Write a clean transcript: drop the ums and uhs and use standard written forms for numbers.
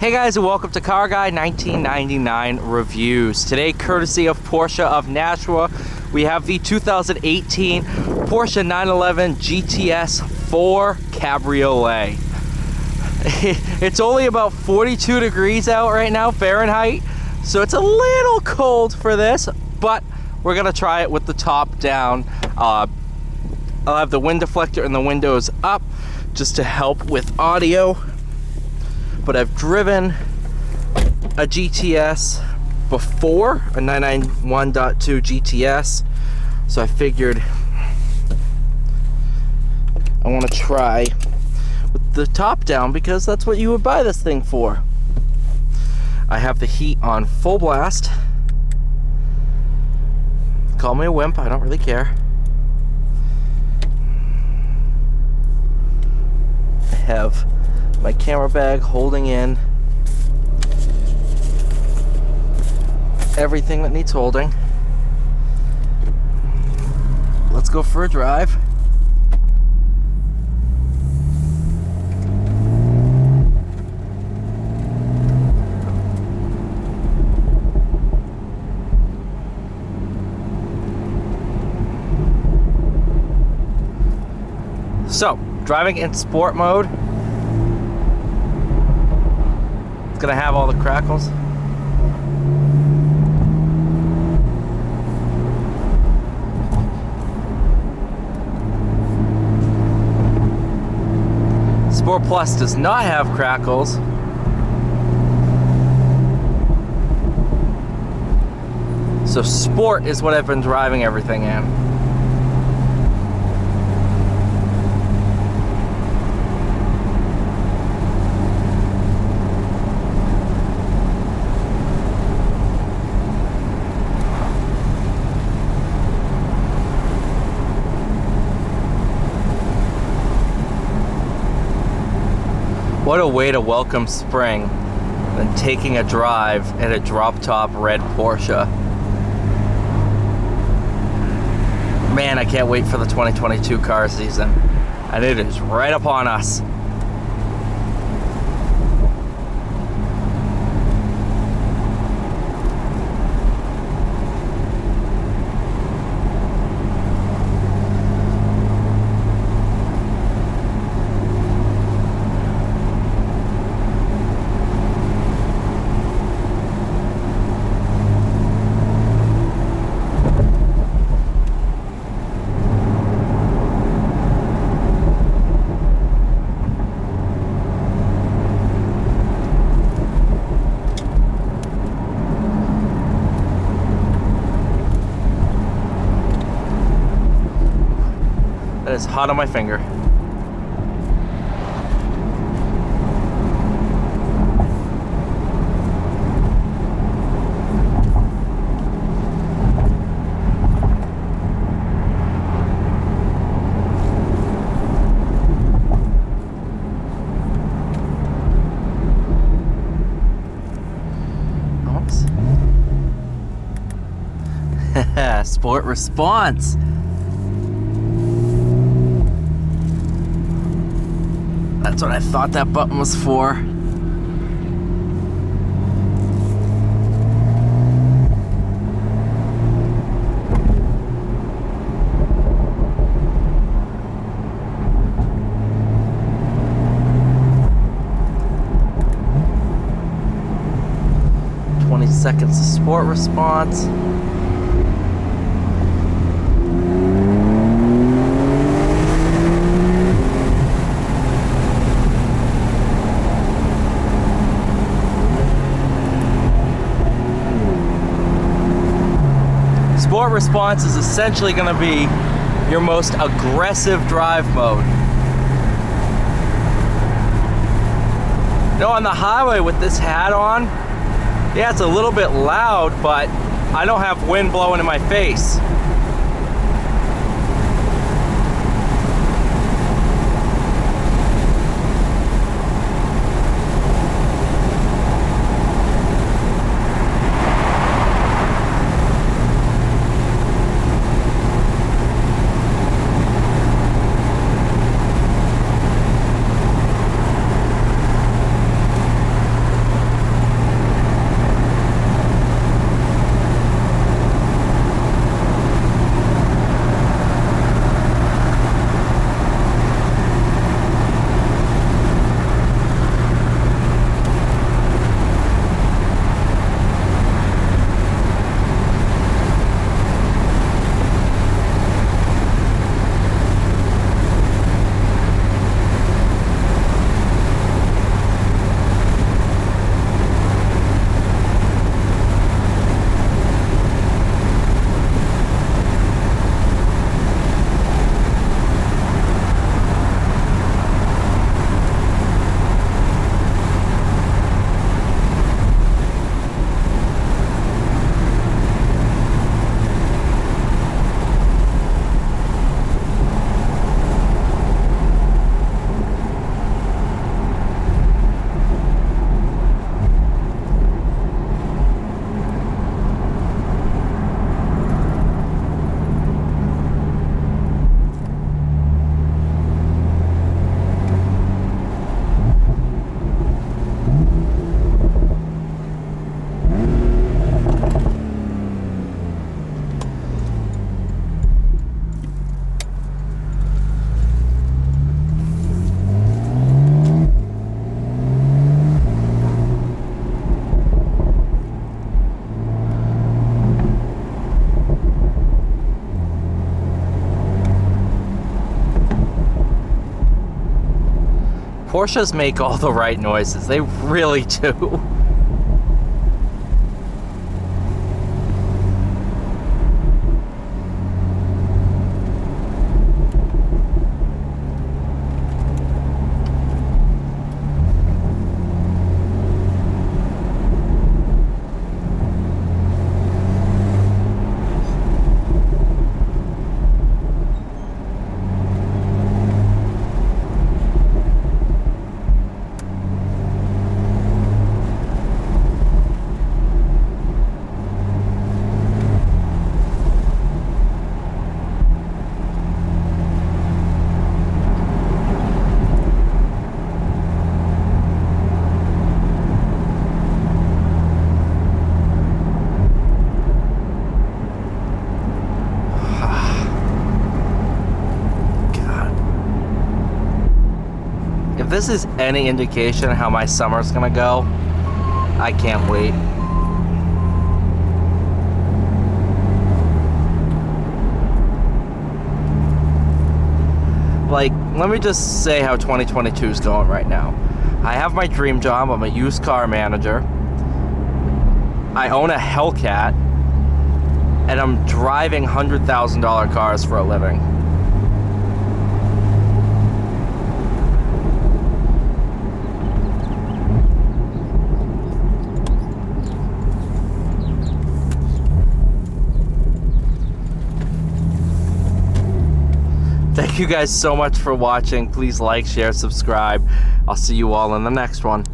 Hey guys, and welcome to Car Guy 1999 Reviews. Today, courtesy of Porsche of Nashua, we have the 2018 Porsche 911 GTS-4 Cabriolet. It's only about 42 degrees out right now, Fahrenheit, so it's a little cold for this, but we're gonna try it with the top down. I'll have the wind deflector and the windows up just to help with audio. But I've driven a GTS before, a 991.2 GTS, so I figured I want to try with the top down because that's what you would buy this thing for. I have the heat on full blast. Call me a wimp, I don't really care. I have my camera bag holding in everything that needs holding. Let's go for a drive. So, driving in sport mode. It's gonna have all the crackles. Sport Plus does not have crackles. So Sport is what I've been driving everything in. What a way to welcome spring than taking a drive in a drop-top red Porsche. Man, I can't wait for the 2022 car season. And it is right upon us. That is hot on my finger. Oops. Sport response. That's what I thought that button was for. Seconds of sport response. Sport response is essentially going to be your most aggressive drive mode. You know, on the highway with this hat on, yeah, it's a little bit loud, but I don't have wind blowing in my face. Porsches make all the right noises. They really do. If this is any indication of how my summer's gonna go, I can't wait. Like, let me just say how 2022 is going right now. I have my dream job. I'm a used car manager. I own a Hellcat, and I'm driving $100,000 cars for a living. Thank you guys so much for watching. Please like, share, subscribe. I'll see you all in the next one.